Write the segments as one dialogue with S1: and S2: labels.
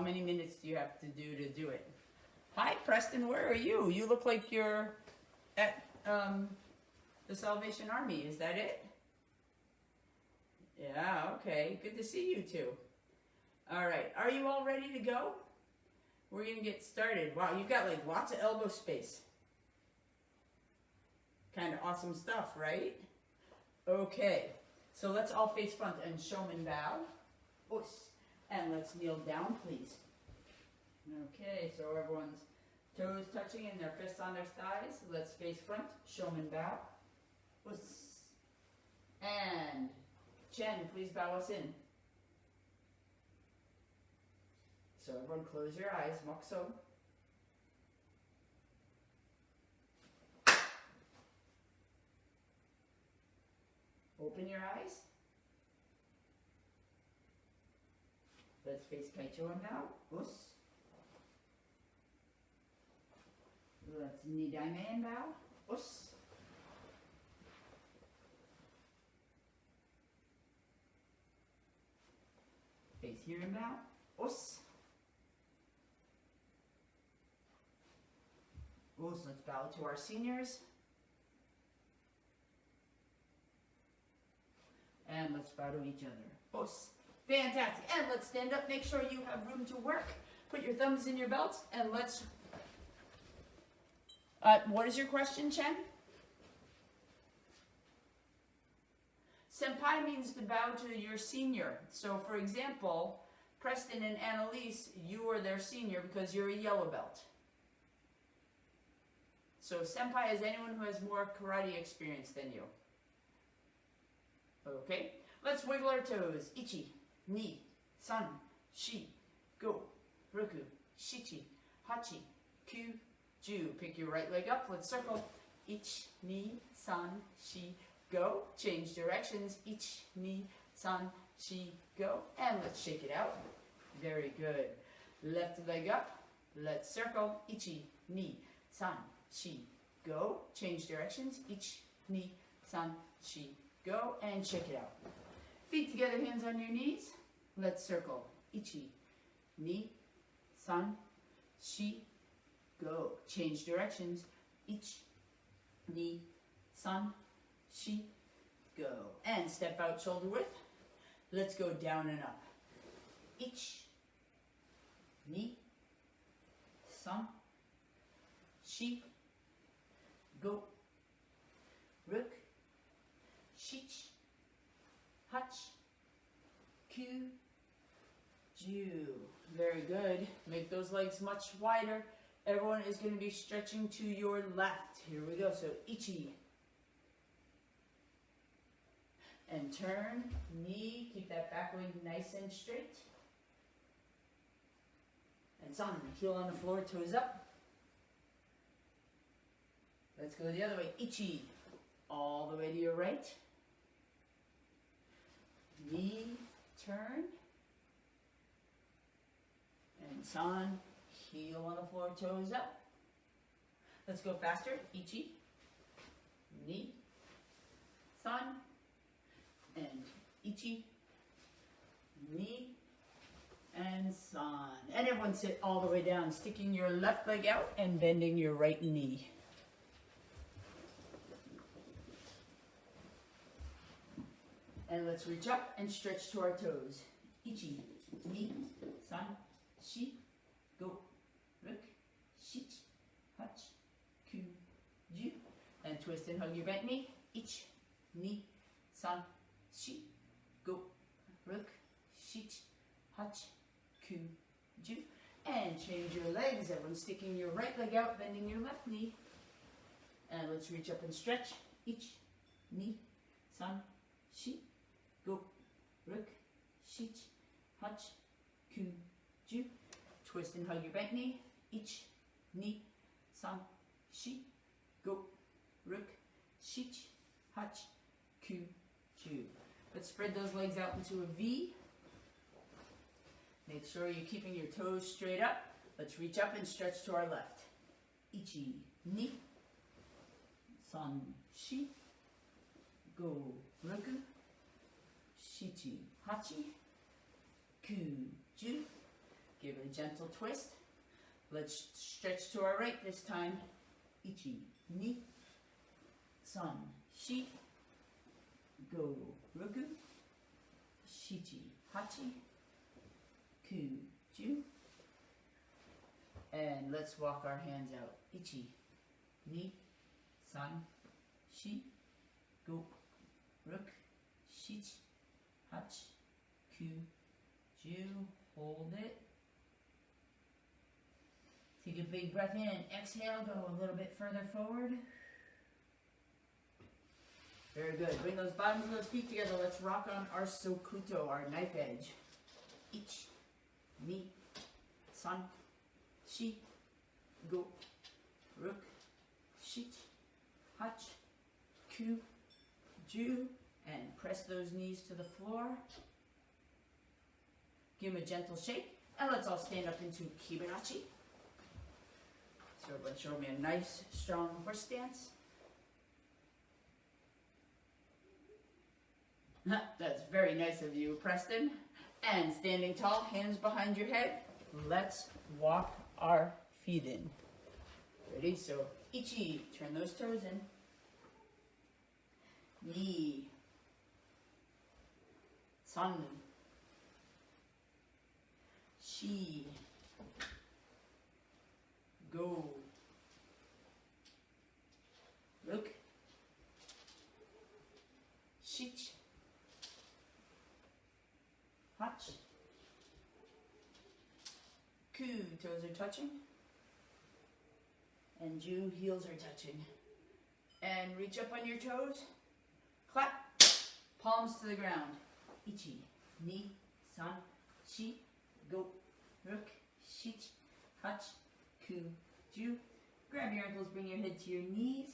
S1: many minutes do you have to do it? Hi, Preston, where are you? You look like you're at the Salvation Army. Is that it? Yeah, okay. Good to see you too. All right, are you all ready to go? We're gonna get started. Wow, you've got like lots of elbow space. Kind of awesome stuff, right? Okay, so let's all face front and showman bow. Us. And let's kneel down, please. Okay, so everyone's toes touching and their fists on their thighs. Let's face front, showman bow. Us. And Chen, please bow us in. So everyone close your eyes, mokso. Open your eyes. Let's face Kaichoan bow. Us. Let's Nidaiman bow. Us. Face here and bow. Us. Us. Let's bow to our seniors. And let's bow to each other. Us. Fantastic. And let's stand up. Make sure you have room to work. Put your thumbs in your belts and let's... what is your question, Chen? Senpai means to bow to your senior. So, for example, Preston and Annalise, you are their senior because you're a yellow belt. So, senpai is anyone who has more karate experience than you. Okay, let's wiggle our toes. Ichi, ni, san, shi, go, roku, shichi, hachi, kyu, ju. Pick your right leg up. Let's circle. Ich, ni, san, shi, go. Change directions. Ich, ni, san, shi, go. And let's shake it out. Very good. Left leg up. Let's circle. Ichi, ni, san, shi, go. Change directions. Ich, ni, san, shi, go. And shake it out. Feet together, hands on your knees. Let's circle. Ichi, ni, san, shi, go. Change directions. Ich, ni, san, shi, go. And step out shoulder width. Let's go down and up. Ich, ni, san, shi, go. Ruk, shich, hach, kyu, ju. Very good. Make those legs much wider. Everyone is going to be stretching to your left. Here we go. So, ichi. And turn, knee. Keep that back leg nice and straight. And san, heel on the floor, toes up. Let's go the other way. Ichi. All the way to your right. Knee, turn. And san, heel on the floor, toes up. Let's go faster. Ichi, ni, san, and ichi, ni, and san. And everyone sit all the way down, sticking your left leg out and bending your right knee. And let's reach up and stretch to our toes. Ichi, ni, san, shi, go, ruk, shich, hach, kyu, ju. And twist and hug your bent knee. Ich, ni, san, shi, go, ruk, shich, hach, kyu, ju. And change your legs. Everyone sticking your right leg out, bending your left knee. And let's reach up and stretch. Ich, ni, san, shi, go, ruk, shich, hach, kyu, ju. Twist and hug your bent knee. Ich, ni, san, shi, go, ruk, shich, hach, kyu, ju. Let's spread those legs out into a V. Make sure you're keeping your toes straight up. Let's reach up and stretch to our left. Ichi, ni, san, shi, go, roku, shichi, hachi, kyu, ju. Give it a gentle twist. Let's stretch to our right this time. Ichi, ni, san, shi, go, roku, shichi, hachi, ku, ju. And let's walk our hands out. Ichi, ni, san, shi, go, roku, shichi, hachi, ku, ju. Hold it. Take a big breath in. Exhale, go a little bit further forward. Very good. Bring those bottoms of those feet together. Let's rock on our sokuto, our knife edge. Ich, ni, san, shi, go, ruk, shich, hach, ku, ju, and press those knees to the floor. Give them a gentle shake, and let's all stand up into Kibanachi. So everyone show me a nice, strong horse stance. That's very nice of you, Preston. And standing tall, hands behind your head. Let's walk our feet in. Ready? So, ichi, turn those toes in. Ni, san, shi, go, ruk, shich, hach, ku, toes are touching, and ju, heels are touching. And reach up on your toes, clap, palms to the ground. Ichi, ni, san, shi, go, ruk, shich, hach, ku, ju. Grab your ankles, bring your head to your knees.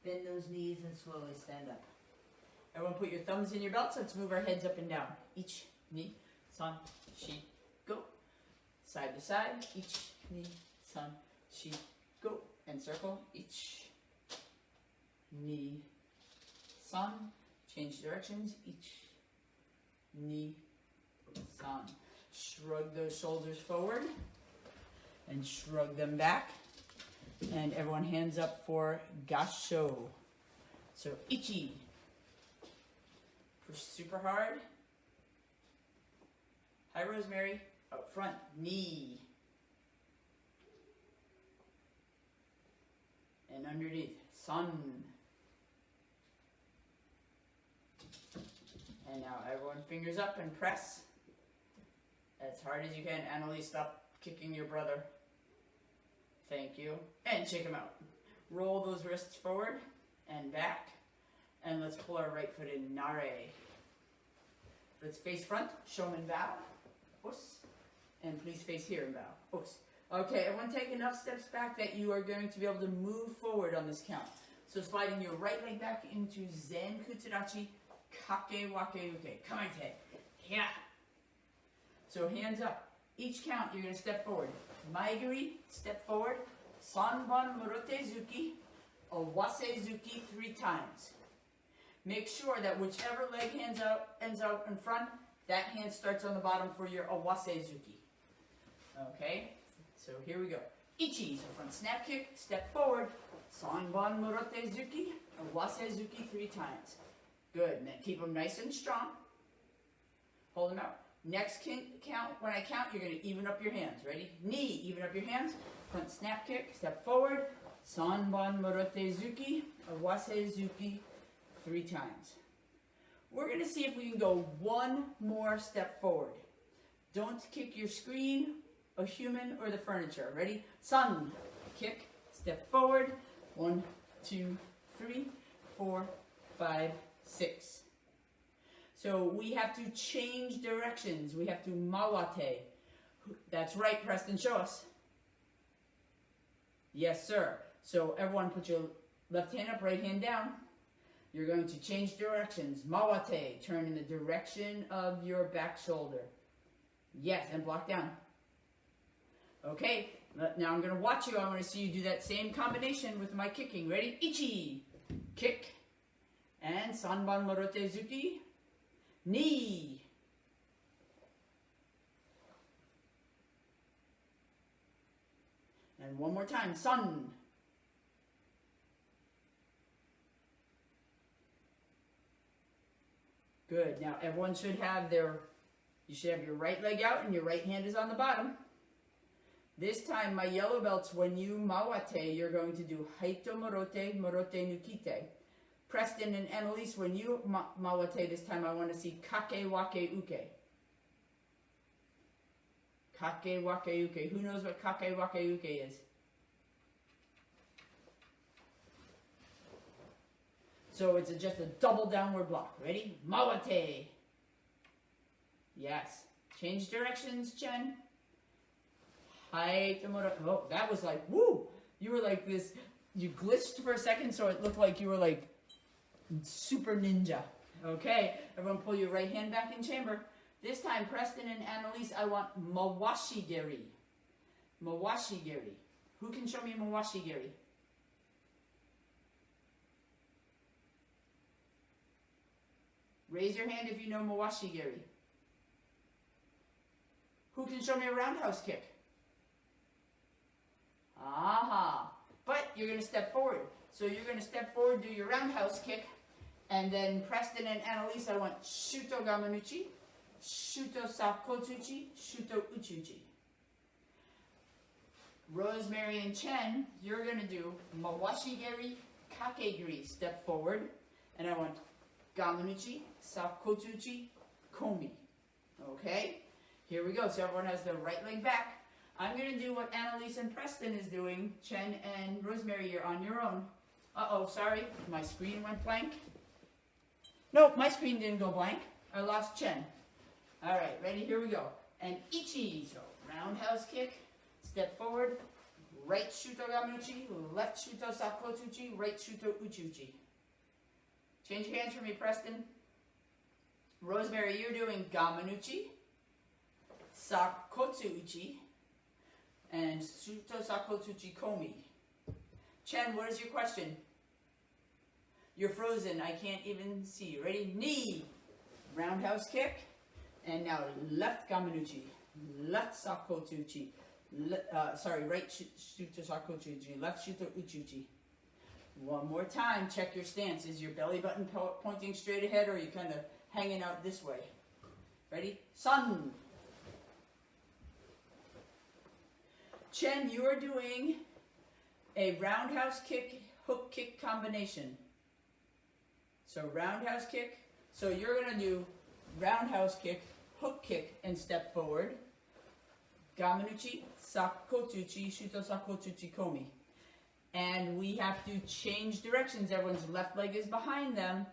S1: Bend those knees and slowly stand up. Everyone put your thumbs in your belts. Let's move our heads up and down. Ich, ni, san, shi, go. Side to side. Ich, ni, san, shi, go. And circle. Ich, ni, san. Change directions. Ich, ni, san. Shrug those shoulders forward and shrug them back. And everyone hands up for Gasho. So ichi. Push super hard. Hi, Rosemary. Up front. Knee. And underneath. Sun. And now everyone fingers up and press as hard as you can. Annalise, stop kicking your brother. Thank you. And shake him out. Roll those wrists forward and back. And let's pull our right foot in, Nare. Let's face front, Shomen bow. Us. And please face here and bow. Us. Okay, everyone take enough steps back that you are going to be able to move forward on this count. So sliding your right leg back into Zen Kutsudachi, Kake Wake Uke. Kamaite. Yeah. So hands up. Each count, you're going to step forward. Maigiri, step forward. Sanban Morote Zuki, Owase Zuki 3 times. Make sure that whichever leg ends out in front, that hand starts on the bottom for your Owase Zuki. Okay, so here we go. Ichi, so front snap kick, step forward. Sanban Morote Zuki, Owase Zuki 3 times. Good, and then keep them nice and strong. Hold them out. Next count, when I count, you're going to even up your hands. Ready? Knee, even up your hands. Front snap kick, step forward. Sanban Morote Zuki, Owase Zuki 3 times. We're going to see if we can go one more step forward. Don't kick your screen, a human, or the furniture. Ready? Sun, kick, step forward. 1, 2, 3, 4, 5, 6. So we have to change directions. We have to mawate. That's right, Preston, show us. Yes, sir. So everyone put your left hand up, right hand down. You're going to change directions. Mawate, turn in the direction of your back shoulder. Yes, and block down. Okay, now I'm going to watch you. I want to see you do that same combination with my kicking. Ready? Ichi, kick, and Sanban Morote Zuki. Knee. And one more time, sun. Good. Now everyone should have you should have your right leg out and your right hand is on the bottom. This time, my yellow belts, when you mawate, you're going to do haito morote, morote nukite. Preston and Annalise, when you mawate this time, I want to see kake wake uke. Kake wake uke. Who knows what kake wake uke is? So it's just a double downward block. Ready? Mawate. Yes. Change directions, Chen. Oh, that was like, woo! You were like this, you glitched for a second, so it looked like you were like super ninja. Okay, everyone pull your right hand back in chamber. This time, Preston and Annalise, I want mawashigiri. Mawashigiri. Who can show me mawashigiri? Raise your hand if you know mawashigiri. Who can show me a roundhouse kick? Aha. But you're going to step forward. So you're going to step forward, do your roundhouse kick, and then Preston and Annalise, I want shuto gamanuchi, shuto sakotuchi, shuto uchuchi. Rosemary and Chen, you're going to do mawashigiri, kakegiri, step forward, and I want gamanuchi, sakotuchi, komi. Okay? Here we go. So everyone has their right leg back. I'm going to do what Annalise and Preston is doing. Chen and Rosemary, you're on your own. Uh-oh, sorry. My screen went blank. Nope, my screen didn't go blank. I lost Chen. All right, ready? Here we go. And ichi. So roundhouse kick. Step forward. Right shuto gamanuchi. Left shuto sakotuchi. Right shuto uchuchi. Change your hands for me, Preston. Rosemary, you're doing gamanuchi. Sakotsu uchi. And shuto sakotuchi komi. Chen, what is your question? You're frozen. I can't even see you. Ready? Knee. Roundhouse kick. And now left gamanuchi. Left sakotuchi. Right shuto sakotuchi. Left shuto uchuchi. One more time. Check your stance. Is your belly button pointing straight ahead, or are you kind of hanging out this way? Ready? Sun. Chen, you are doing a roundhouse kick, hook kick combination. So roundhouse kick. So you're going to do roundhouse kick, hook kick, and step forward. Gamanuchi, sakotuchi, shuto sakotuchi komi. And we have to change directions. Everyone's left leg is behind them.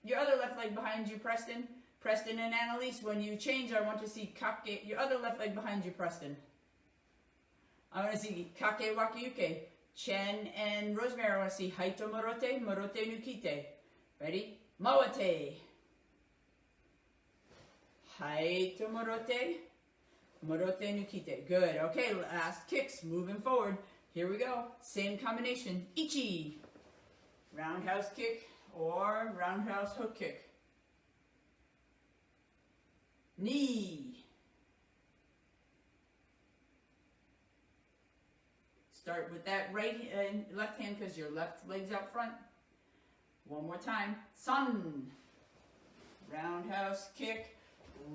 S1: Your other left leg behind you, Preston. Preston and Annalise, when you change, I want to see kake. Your other left leg behind you, Preston. I want to see kake wakiyuke. Chen and Rosemary, I want to see haito morote, morote nukite. Ready? Mawate. Haito morote, morote nukite. Good. Okay, last kicks. Moving forward. Here we go. Same combination. Ichi. Roundhouse kick or roundhouse hook kick. Knee. Start with that right and left hand because your left leg's out front. One more time. Sun. Roundhouse kick.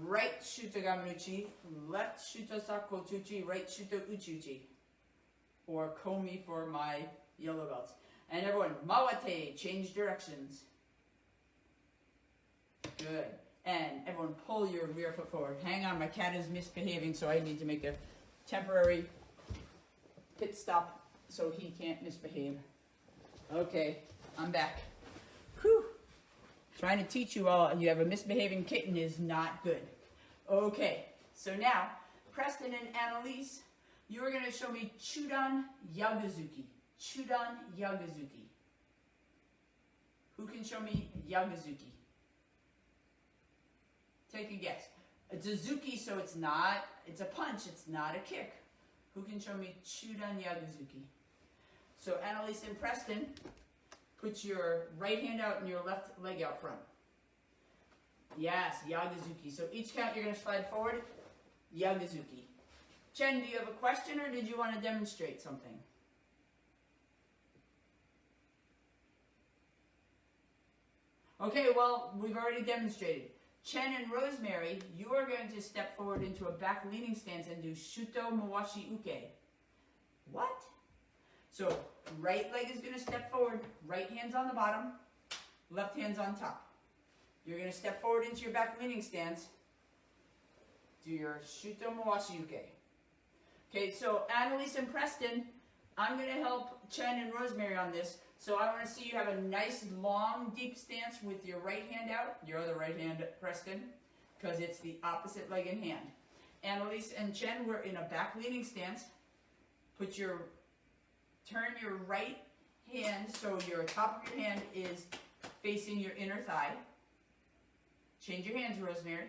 S1: Right shuto gamanuchi. Left shuto sakotuchi. Right shuto uchuchi. Or komi for my yellow belts. And everyone, mawate. Change directions. Good. And everyone, pull your rear foot forward. Hang on, my cat is misbehaving, so I need to make a temporary pit stop so he can't misbehave. Okay, I'm back. Whew. Trying to teach you all, you have a misbehaving kitten is not good. Okay, so now, Preston and Annalise, you're going to show me Chudan Yagazuki. Chudan Yagazuki. Who can show me Yagazuki? Take a guess. It's a zuki, so it's a punch, it's not a kick. Who can show me Chudan Yagazuki? So Annalise and Preston, put your right hand out and your left leg out front. Yes, Yagazuki. So each count you're going to slide forward. Yagazuki. Chen, do you have a question or did you want to demonstrate something? Okay, well, we've already demonstrated. Chen and Rosemary, you are going to step forward into a back leaning stance and do Shuto Mawashi Uke. What? So, right leg is going to step forward, right hand's on the bottom, left hand's on top. You're going to step forward into your back leaning stance, do your Shuto Mawashi Uke. Okay, so Annalise and Preston, I'm going to help Chen and Rosemary on this. So I want to see you have a nice, long, deep stance with your right hand out, your other right hand, Preston, because it's the opposite leg and hand. Annalise and Chen, we're in a back leaning stance. Turn your right hand so your top of your hand is facing your inner thigh. Change your hands, Rosemary.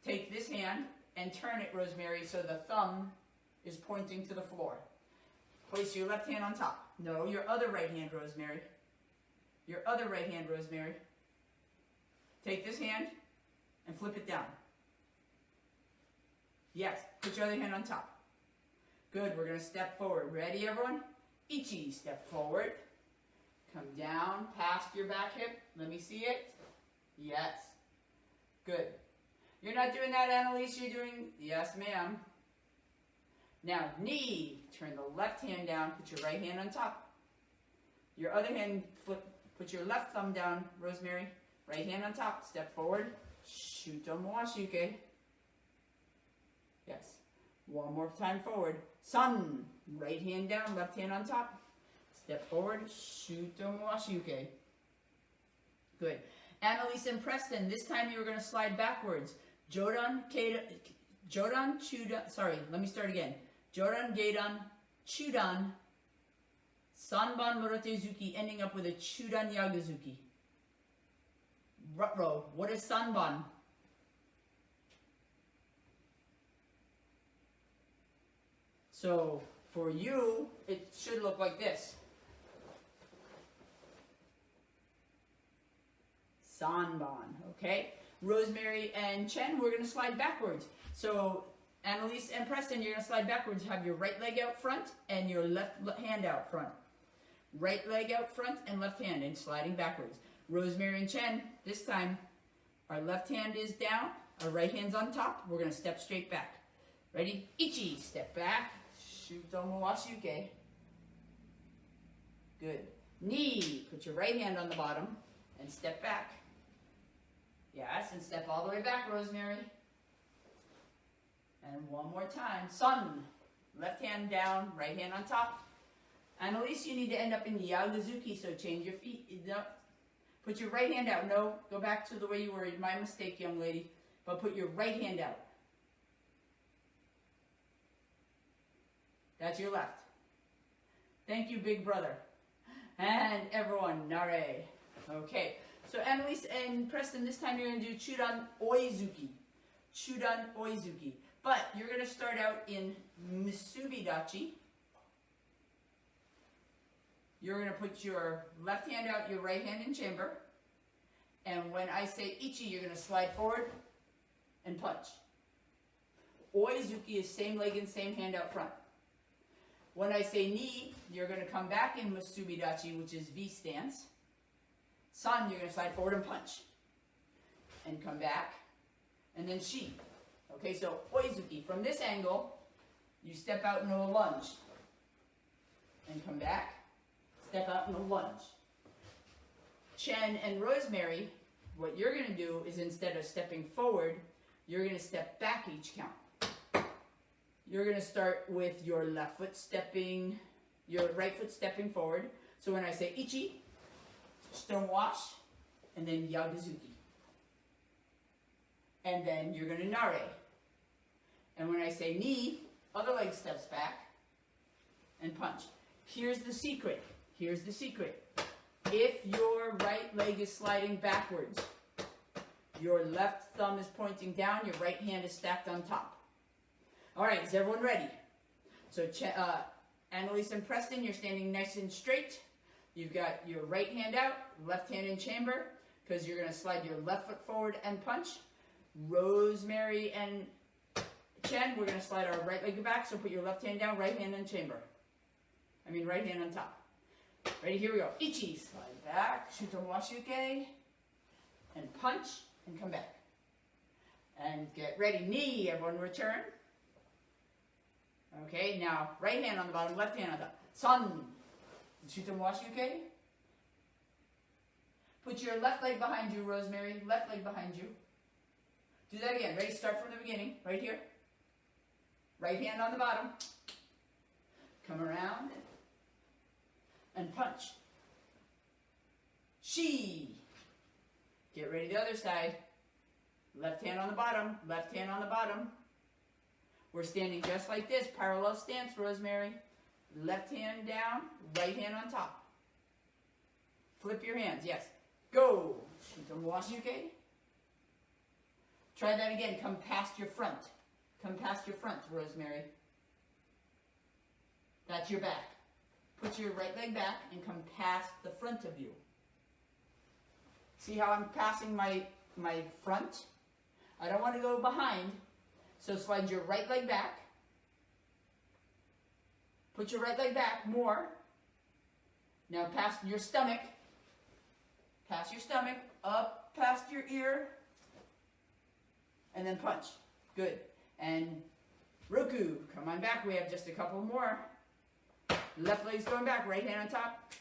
S1: Take this hand and turn it, Rosemary, so the thumb is pointing to the floor. Place your left hand on top. No, your other right hand, Rosemary. Your other right hand, Rosemary. Take this hand and flip it down. Yes, put your other hand on top. Good, we're going to step forward. Ready, everyone? Ichi, step forward. Come down past your back hip. Let me see it. Yes. Good. You're not doing that, Annalise. You're doing, yes, ma'am. Now, knee. Turn the left hand down. Put your right hand on top. Your other hand, put your left thumb down, Rosemary. Right hand on top. Step forward. Shuto Mawashi Uke. Yes. One more time forward. Sun. Right hand down, left hand on top. Step forward. Shuto Mawashi Uke. Good. Annalise and Preston, this time you were going to slide backwards. Jodan, Chudan, sorry, let me start again. Jodan, Geidan, Chudan, Sanban Morotezuki, ending up with a Chudan Yagazuki. Rutro, what is Sanban? So, for you, it should look like this. Sanban, okay? Rosemary and Chen, we're going to slide backwards. So, Annalise and Preston, you're going to slide backwards. Have your right leg out front and your left hand out front. Right leg out front and left hand and sliding backwards. Rosemary and Chen, this time, our left hand is down, our right hand's on top. We're going to step straight back. Ready? Ichi, step back. Shuto Mawashi Uke. Good. Knee, put your right hand on the bottom and step back. Yes, and step all the way back, Rosemary. And one more time. Sun. Left hand down, right hand on top. Annalise, you need to end up in the Yagazuki, so change your feet. No. Put your right hand out. No, go back to the way you were. My mistake, young lady. But put your right hand out. That's your left. Thank you, big brother. And everyone, nare. Okay. So Annalise and Preston, this time you're going to do Chudan Oizuki. Chudan Oizuki. But you're going to start out in Musubidachi. You're going to put your left hand out, your right hand in chamber. And when I say Ichi, you're going to slide forward and punch. Oizuki is same leg and same hand out front. When I say Ni, you're going to come back in Musubidachi, which is V stance. San, you're going to slide forward and punch. And come back. And then Shi. Okay, so Oizuki. From this angle, you step out into a lunge. And come back. Step out in a lunge. Chen and Rosemary, what you're going to do is instead of stepping forward, you're going to step back each count. You're going to start with your left foot stepping, your right foot stepping forward. So when I say Ichi, stone wash, and then Yagazuki. And then you're going to Nare. And when I say Ni, other leg steps back and punch. Here's the secret. Here's the secret. If your right leg is sliding backwards, your left thumb is pointing down, your right hand is stacked on top. All right, is everyone ready? So Annalise and Preston, you're standing nice and straight. You've got your right hand out, left hand in chamber, because you're going to slide your left foot forward and punch. Rosemary and Chen, we're going to slide our right leg back, so put your left hand down, right hand in chamber. Right hand on top. Ready, here we go. Ichi, slide back, Shuto Washike, and punch, and come back. And get ready, knee, everyone return. Okay, now right hand on the bottom, left hand on top. Sun, Shuto Washike. Put your left leg behind you, Rosemary, left leg behind you. Do that again. Ready? Start from the beginning. Right here. Right hand on the bottom. Come around. And punch. She. Get ready the other side. Left hand on the bottom. Left hand on the bottom. We're standing just like this. Parallel stance, Rosemary. Left hand down. Right hand on top. Flip your hands. Yes. Go. Washike. Try that again. Come past your front. Come past your front, Rosemary. That's your back. Put your right leg back and come past the front of you. See how I'm passing my front? I don't want to go behind. So slide your right leg back. Put your right leg back more. Now past your stomach. Past your stomach. Up past your ear. And then punch. Good. And Roku, come on back. We have just a couple more. Left leg's going back. Right hand on top.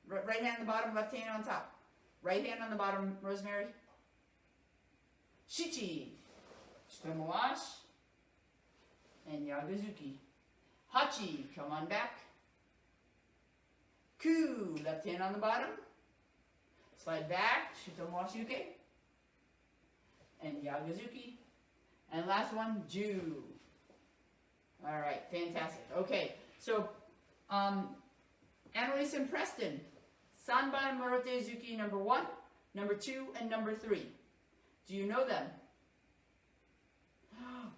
S1: Right hand on the bottom. Left hand on top. Right hand on the bottom, Rosemary. Shichi. Shitomowashi. And Yagazuki. Hachi, come on back. Ku, left hand on the bottom. Slide back. Shitomowashi uke. And Yagazuki. And last one, Ju. All right, fantastic. Okay, so Annalise and Preston, Sanban Marote Zuki number 1, number 2, and number 3. Do you know them?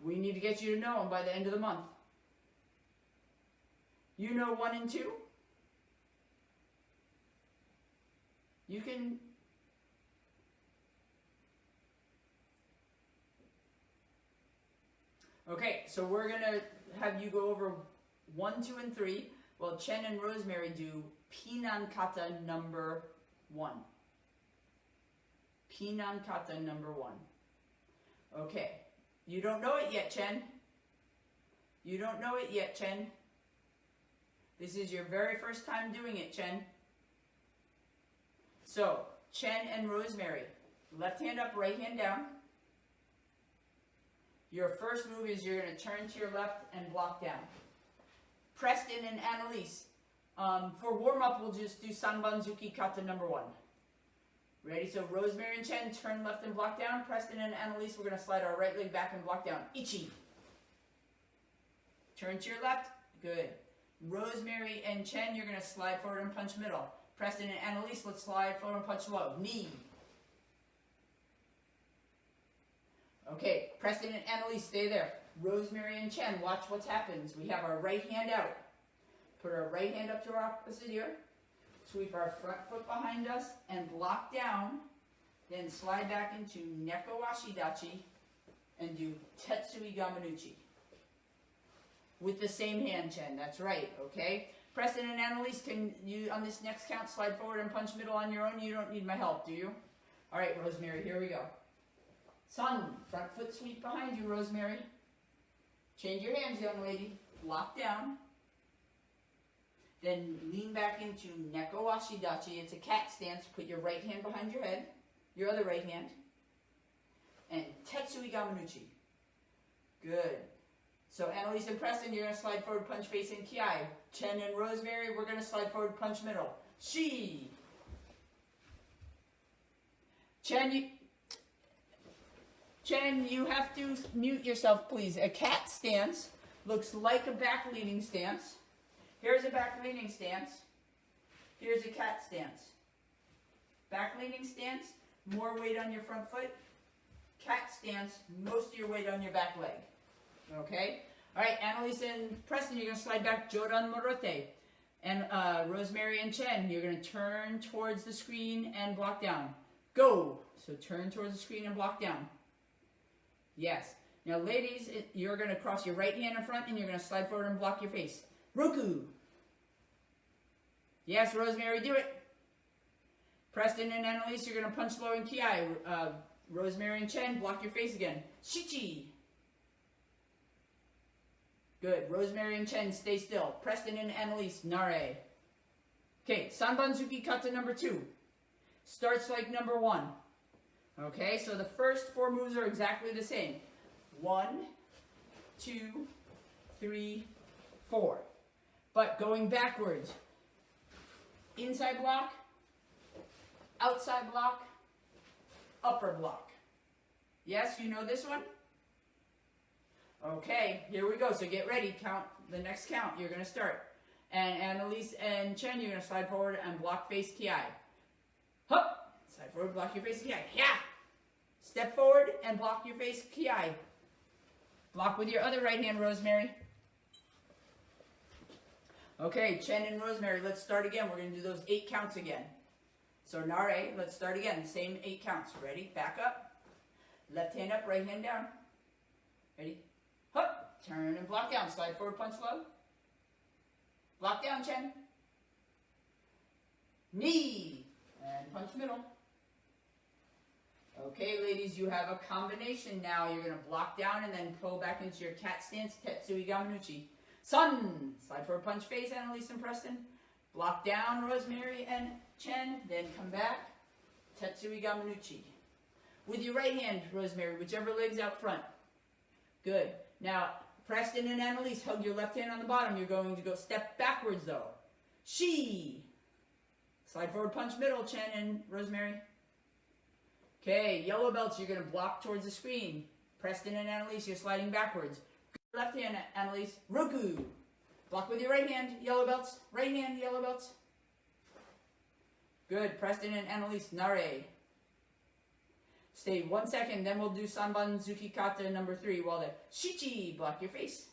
S1: We need to get you to know them by the end of the month. You know 1 and 2? You can... Okay, so we're going to have you go over 1, 2, and 3, while Chen and Rosemary do Pinan Kata number 1. Pinan Kata number 1. Okay, you don't know it yet, Chen. You don't know it yet, Chen. This is your very first time doing it, Chen. So, Chen and Rosemary, left hand up, right hand down. Your first move is you're going to turn to your left and block down. Preston and Annalise, for warm-up, we'll just do Sanbanzuki Kata number 1. Ready? So Rosemary and Chen, turn left and block down. Preston and Annalise, we're going to slide our right leg back and block down. Ichi. Turn to your left. Good. Rosemary and Chen, you're going to slide forward and punch middle. Preston and Annalise, let's slide forward and punch low. Knee. Okay, Preston and Annalise, stay there. Rosemary and Chen, watch what happens. We have our right hand out. Put our right hand up to our opposite ear. Sweep our front foot behind us and block down. Then slide back into Neko Washidachi and do Tetsui Gamanuchi. With the same hand, Chen. That's right, okay? Preston and Annalise, can you, on this next count, slide forward and punch middle on your own? You don't need my help, do you? All right, Rosemary, here we go. Sun, front foot sweep behind you, Rosemary. Change your hands, young lady. Lock down. Then lean back into Neko Washidachi. It's a cat stance. Put your right hand behind your head, your other right hand. And Tetsui Gamanuchi. Good. So Annalise and Preston, you're going to slide forward, punch face in Kiai. Chen and Rosemary, we're going to slide forward, punch middle. She. Chen, you have to mute yourself, please. A cat stance looks like a back leaning stance. Here's a back leaning stance. Here's a cat stance. Back leaning stance, more weight on your front foot. Cat stance, most of your weight on your back leg. Okay? All right, Annalise and Preston, you're going to slide back Jodan Morote. And Rosemary and Chen, you're going to turn towards the screen and block down. Go! So turn towards the screen and block down. Yes. Now, ladies, you're going to cross your right hand in front and you're going to slide forward and block your face. Roku. Yes, Rosemary, do it. Preston and Annalise, you're going to punch low and ki. Rosemary and Chen, block your face again. Shichi. Good. Rosemary and Chen, stay still. Preston and Annalise, nare. Okay, Sanbanzuki kata number 2. Starts like number 1. Okay, so the first 4 moves are exactly the same. 1, 2, 3, 4. But going backwards. Inside block, outside block, upper block. Yes, you know this one? Okay, here we go. So get ready. Count the next count. You're going to start. And Annalise and Chen, you're going to slide forward and block face ki. Hup! Slide forward, block your face ki. Yeah! Step forward and block your face ki. Block with your other right hand, Rosemary. Okay, Chen and Rosemary, let's start again. We're going to do those 8 counts again. So nare, let's start again. Same 8 counts. Ready? Back up. Left hand up, right hand down. Ready? Hup! Turn and block down. Slide forward, punch low. Block down, Chen. Knee. And punch middle. Okay, ladies, you have a combination now. You're going to block down and then pull back into your cat stance, Tetsui Gamanuchi. Sun. Slide forward, punch face, Annalise and Preston. Block down, Rosemary and Chen. Then come back, Tetsui Gamanuchi. With your right hand, Rosemary, whichever leg's out front. Good. Now, Preston and Annalise, hug your left hand on the bottom. You're going to go step backwards, though. She. Slide forward, punch middle, Chen and Rosemary. Okay, yellow belts, you're going to block towards the screen. Preston and Annalise, you're sliding backwards. Left hand, Annalise. Roku. Block with your right hand, yellow belts. Right hand, yellow belts. Good. Preston and Annalise, nare. Stay 1 second, then we'll do Sanbanzuki kata number 3 while the shichi, block your face.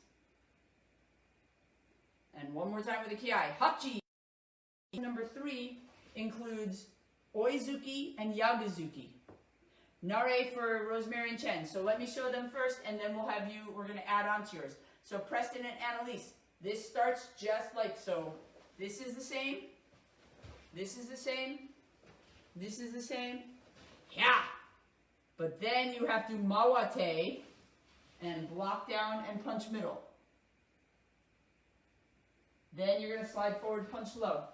S1: And one more time with the ki. Hachi. Number 3 includes oizuki and yagazuki. Nare for Rosemary and Chen. So let me show them first, and then we're going to add on to yours. So Preston and Annalise, this starts just like so. This is the same. This is the same. This is the same. Yeah. But then you have to mawate and block down and punch middle. Then you're going to slide forward, punch low.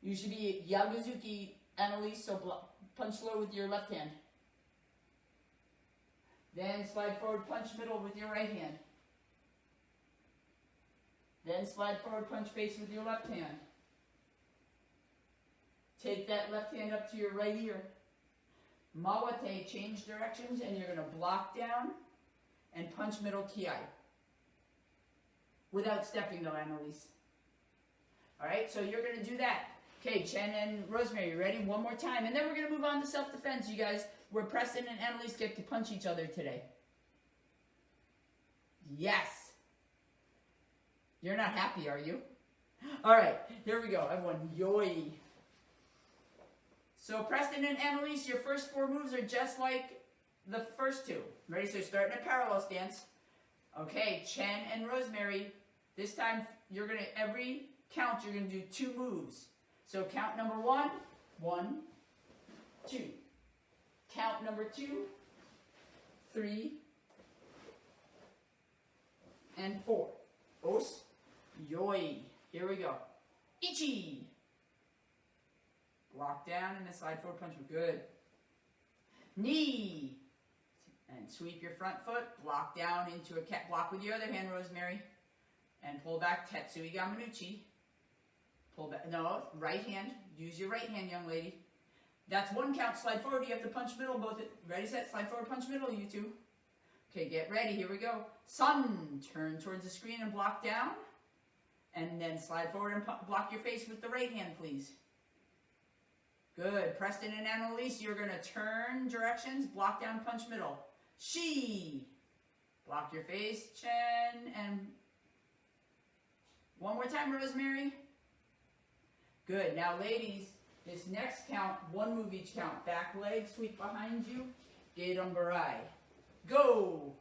S1: You should be yagazuki, Annalise, so punch low with your left hand. Then slide forward, punch middle with your right hand. Then slide forward, punch face with your left hand. Take that left hand up to your right ear. Mawate, change directions, and you're going to block down and punch middle ki. Without stepping though, Annalise. Alright, so you're going to do that. Okay, Chen and Rosemary, ready? One more time. And then we're going to move on to self-defense, you guys, where Preston and Annalise get to punch each other today. Yes. You're not happy, are you? Alright, here we go. Everyone, yoi. So Preston and Annalise, your first 4 moves are just like the first 2. Ready? So start in a parallel stance. Okay, Chen and Rosemary, this time you're going to, every count, you're going to do 2 moves. So count number 1, 1, 2. Count number 2, 3, and 4. Os, yoi. Here we go. Ichi. Block down and then slide forward punch. Good. Knee. And sweep your front foot. Block down into a cat. Block with your other hand, Rosemary. And pull back, Tetsui Gamanuchi. Pull back. No, right hand. Use your right hand, young lady. That's 1 count. Slide forward. You have to punch middle. Both. Ready, set. Slide forward, punch middle, you 2. Okay, get ready. Here we go. Sun. Turn towards the screen and block down. And then slide forward and block your face with the right hand, please. Good. Preston and Annalise, you're going to turn directions, block down, punch middle. She. Block your face, Chen, and one more time, Rosemary. Good. Now, ladies, this next count, 1 move each count. Back leg, sweep behind you, Geidon Barai. go.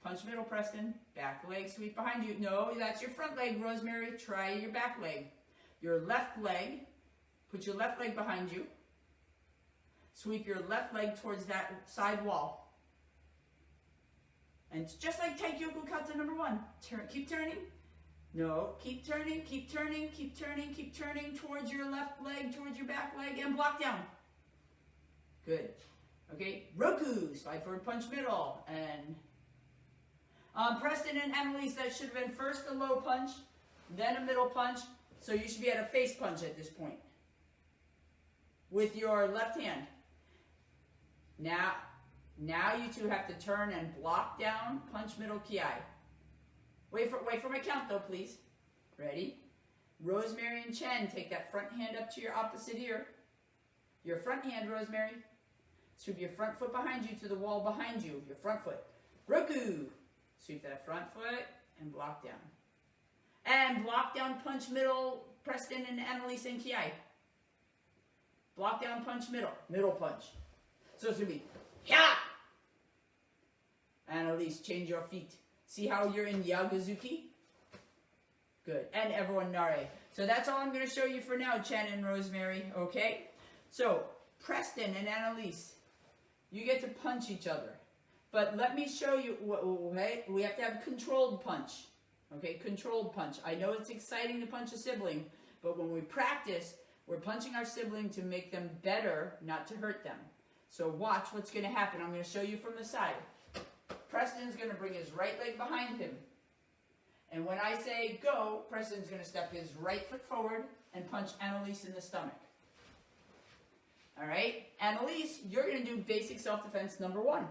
S1: Punch middle, Preston. Back leg, sweep behind you. No, that's your front leg, Rosemary. Try your back leg. Your left leg, put your left leg behind you. Sweep your left leg towards that side wall. And just like Taikyoku Kata number 1. Keep turning. No, keep turning, keep turning, keep turning, keep turning towards your left leg, towards your back leg, and block down. Good. Okay, Roku, slide forward, punch middle, and Preston and Annalise, that should have been first a low punch, then a middle punch, so you should be at a face punch at this point with your left hand. Now you two have to turn and block down, punch middle, kiai. Wait for my count though, please. Ready? Rosemary and Chen, take that front hand up to your opposite ear. Your front hand, Rosemary. Sweep your front foot behind you to the wall behind you. Your front foot. Roku. Sweep that front foot and block down. And block down, punch middle, Preston and Annalise and Kiai. Block down, punch middle. Middle punch. So it's going to be, yeah! Annalise, change your feet. See how you're in Yagazuki? Good. And everyone, Nare. So that's all I'm going to show you for now, Chen and Rosemary. Okay? So, Preston and Annalise, you get to punch each other. But let me show you, okay? We have to have controlled punch. Okay? Controlled punch. I know it's exciting to punch a sibling, but when we practice, we're punching our sibling to make them better, not to hurt them. So watch what's going to happen. I'm going to show you from the side. Preston's going to bring his right leg behind him. And when I say go, Preston's going to step his right foot forward and punch Annalise in the stomach. All right? Annalise, you're going to do basic self-defense number 1.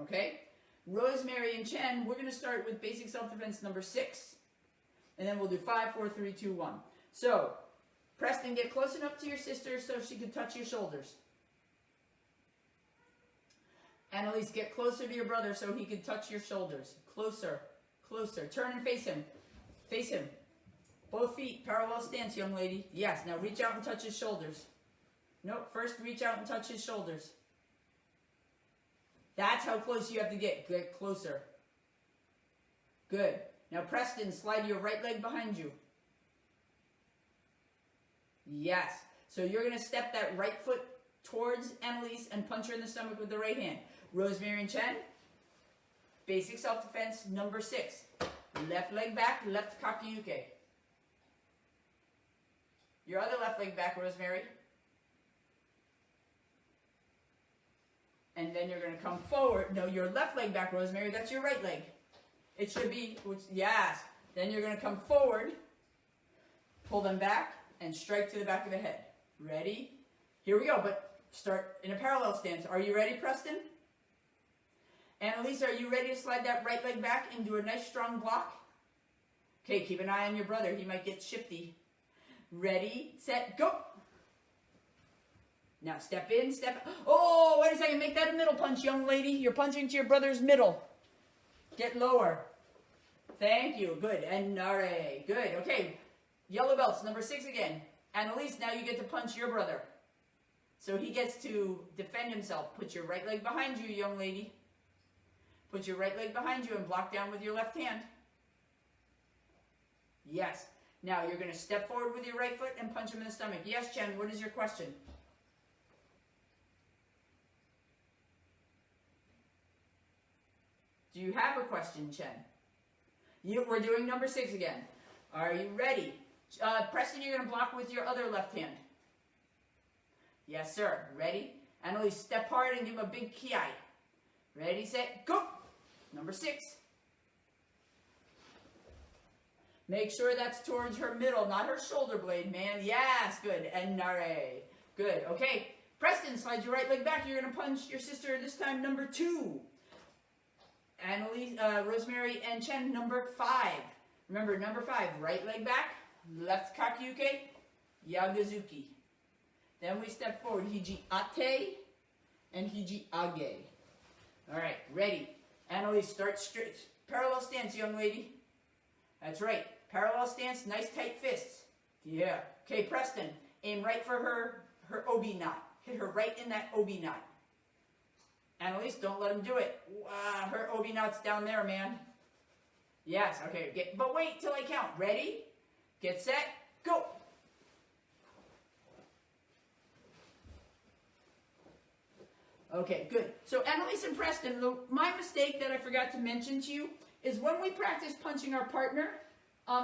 S1: Okay? Rosemary and Chen, we're going to start with basic self-defense number 6. And then we'll do 5, 4, 3, 2, 1. So, Preston, get close enough to your sister so she can touch your shoulders. Annalise, get closer to your brother so he can touch your shoulders. Closer, closer. Turn and face him. Face him. Both feet, parallel stance, young lady. Yes, now reach out and touch his shoulders. Nope, first reach out and touch his shoulders. That's how close you have to get. Get closer. Good. Now Preston, slide your right leg behind you. Yes. So you're going to step that right foot towards Annalise and punch her in the stomach with the right hand. Rosemary and Chen, basic self-defense number 6. Left leg back, left kakiyuke. Your other left leg back, Rosemary. And then you're going to come forward. No, your left leg back, Rosemary. That's your right leg. It should be, yes. Then you're going to come forward, pull them back, and strike to the back of the head. Ready? Here we go, but start in a parallel stance. Are you ready, Preston? Annalise, are you ready to slide that right leg back and do a nice strong block? Okay, keep an eye on your brother. He might get shifty. Ready, set, go. Now step in, step. Oh, wait a second. Make that a middle punch, young lady. You're punching to your brother's middle. Get lower. Thank you. Good. And nare. Good. Okay. Yellow belts, number 6 again. Annalise, now you get to punch your brother. So he gets to defend himself. Put your right leg behind you, young lady. Put your right leg behind you and block down with your left hand. Yes. Now you're going to step forward with your right foot and punch him in the stomach. Yes, Chen, what is your question? Do you have a question, Chen? We're doing number 6 again. Are you ready? Preston, you're going to block with your other left hand. Yes, sir. Ready? Annalise, step hard and give him a big kiai. Ready, set, go! Number 6. Make sure that's towards her middle, not her shoulder blade, man. Yes, good. And nare. Good. Okay. Preston, slide your right leg back. You're going to punch your sister this time, number 2. Annalise, Rosemary and Chen, number 5. Remember, number 5, right leg back, left kakiyuke, yagazuki. Then we step forward, hiji ate and hiji age. All right, ready. Annalise, start straight. Parallel stance, young lady. That's right. Parallel stance, nice tight fists. Yeah. Okay, Preston, aim right for her obi knot. Hit her right in that obi knot. Annalise, don't let him do it. Her Obi Knot's down there, man. Yes, okay. But wait till I count. Ready? Get set. Go. Okay, good. So Annalise and Preston, my mistake that I forgot to mention to you is when we practice punching our partner,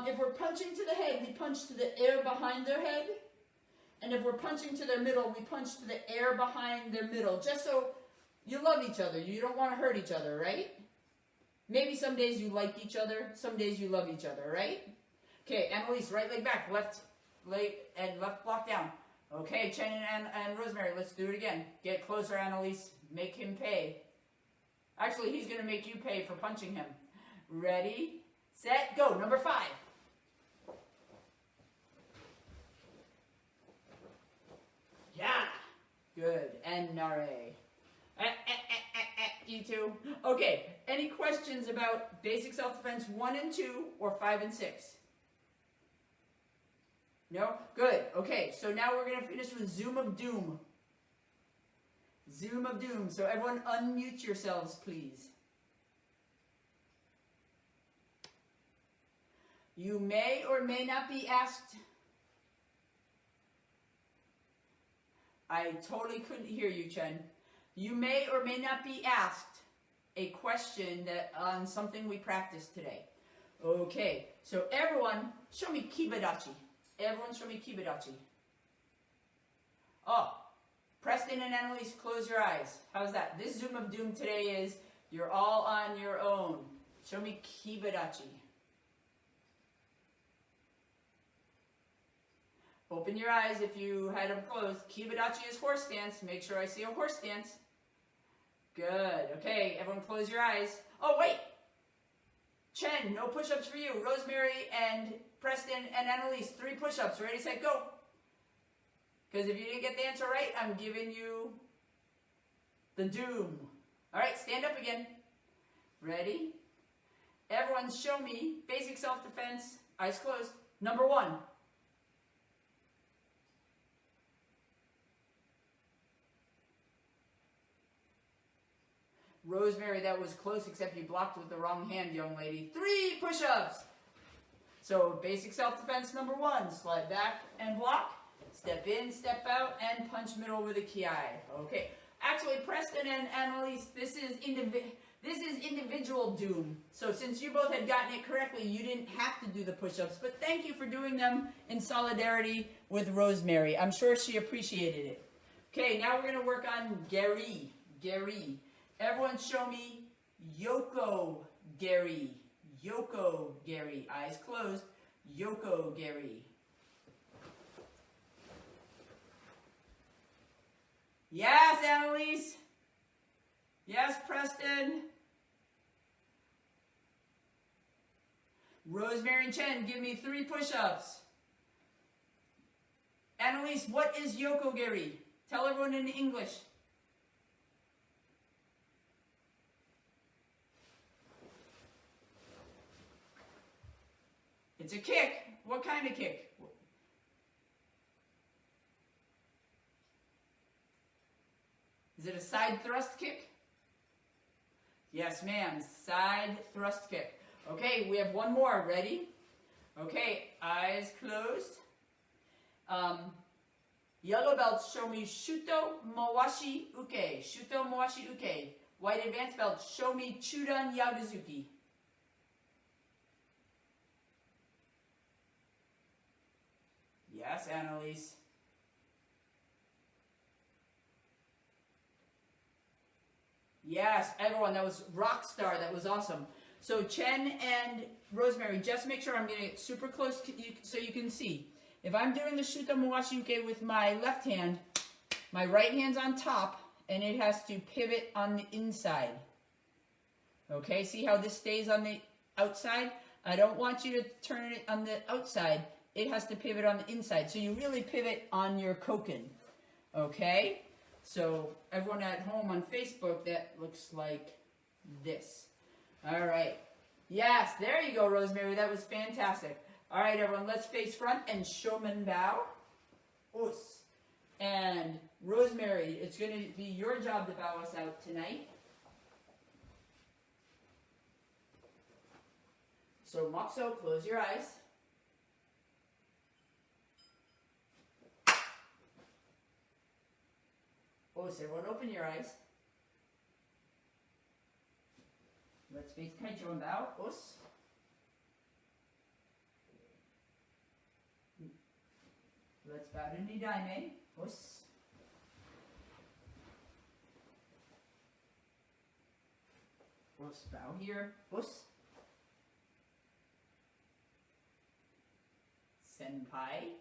S1: if we're punching to the head, we punch to the air behind their head. And if we're punching to their middle, we punch to the air behind their middle. Just so you love each other. You don't want to hurt each other, right? Maybe some days you like each other. Some days you love each other, right? Okay, Annalise, right leg back, left leg and left block down. Okay, Chen and Rosemary, let's do it again. Get closer, Annalise. Make him pay. Actually, he's going to make you pay for punching him. Ready, set, go. Number 5. Yeah. Good. And Nare. You two. Okay. Any questions about basic self-defense 1 and 2 or 5 and 6? No? Good. Okay. So now we're going to finish with Zoom of Doom. Zoom of Doom. So everyone unmute yourselves, please. You may or may not be asked. I totally couldn't hear you, Chen. You may or may not be asked a question that on something we practiced today. Okay, so everyone, show me Kibadachi. Everyone show me Kibadachi. Oh, Preston and Annalise, close your eyes. How's that? This Zoom of Doom today is you're all on your own. Show me Kibadachi. Open your eyes if you had them closed. Kibadachi is horse stance. Make sure I see a horse stance. Good. Okay, everyone close your eyes. Oh, wait. Chen, no push-ups for you. Rosemary and Preston and Annalise, 3 push-ups. Ready, set, go. Because if you didn't get the answer right, I'm giving you the doom. All right, stand up again. Ready? Everyone show me basic self-defense. Eyes closed. Number 1. Rosemary, that was close, except you blocked with the wrong hand, young lady. 3 push-ups. So basic self-defense number 1. Slide back and block. Step in, step out, and punch middle with a ki. Okay. Actually, Preston and Annalise, this is individual doom. So since you both had gotten it correctly, you didn't have to do the push-ups. But thank you for doing them in solidarity with Rosemary. I'm sure she appreciated it. Okay, now we're going to work on Gary. Gary. Everyone show me Yoko Gary. Yoko Gary. Eyes closed. Yoko Gary. Yes, Annalise. Yes, Preston. Rosemary and Chen, give me 3 push-ups. Annalise, what is Yoko Gary? Tell everyone in English. It's a kick. What kind of kick? Is it a side thrust kick? Yes, ma'am. Side thrust kick. Okay, we have one more. Ready? Okay, eyes closed. Yellow belts show me Shuto Mawashi Uke. Shuto Mawashi Uke. White advanced belt, show me Chudan Yagazuki. Yes, Annalise. Yes, everyone, that was Rockstar. That was awesome. So Chen and Rosemary, just make sure I'm getting it super close so you can see. If I'm doing the Shuto Mawashi Uke with my left hand, my right hand's on top, and it has to pivot on the inside. Okay, see how this stays on the outside? I don't want you to turn it on the outside. It has to pivot on the inside. So you really pivot on your koken. Okay? So everyone at home on Facebook, that looks like this. All right. Yes, there you go, Rosemary. That was fantastic. All right, everyone, let's face front and showman bow. Us. And Rosemary, it's going to be your job to bow us out tonight. So Moxo, close your eyes. Os, everyone open your eyes. Let's face Kaicho and bow. Os. Let's bow to Nidaime. Os. Os, bow here. Os. Senpai.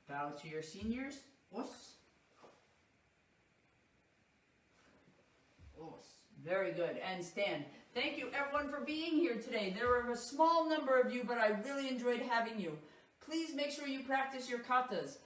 S1: Bow to your seniors. Os. Very good. And stand. Thank you everyone for being here today. There were a small number of you, but I really enjoyed having you. Please make sure you practice your katas.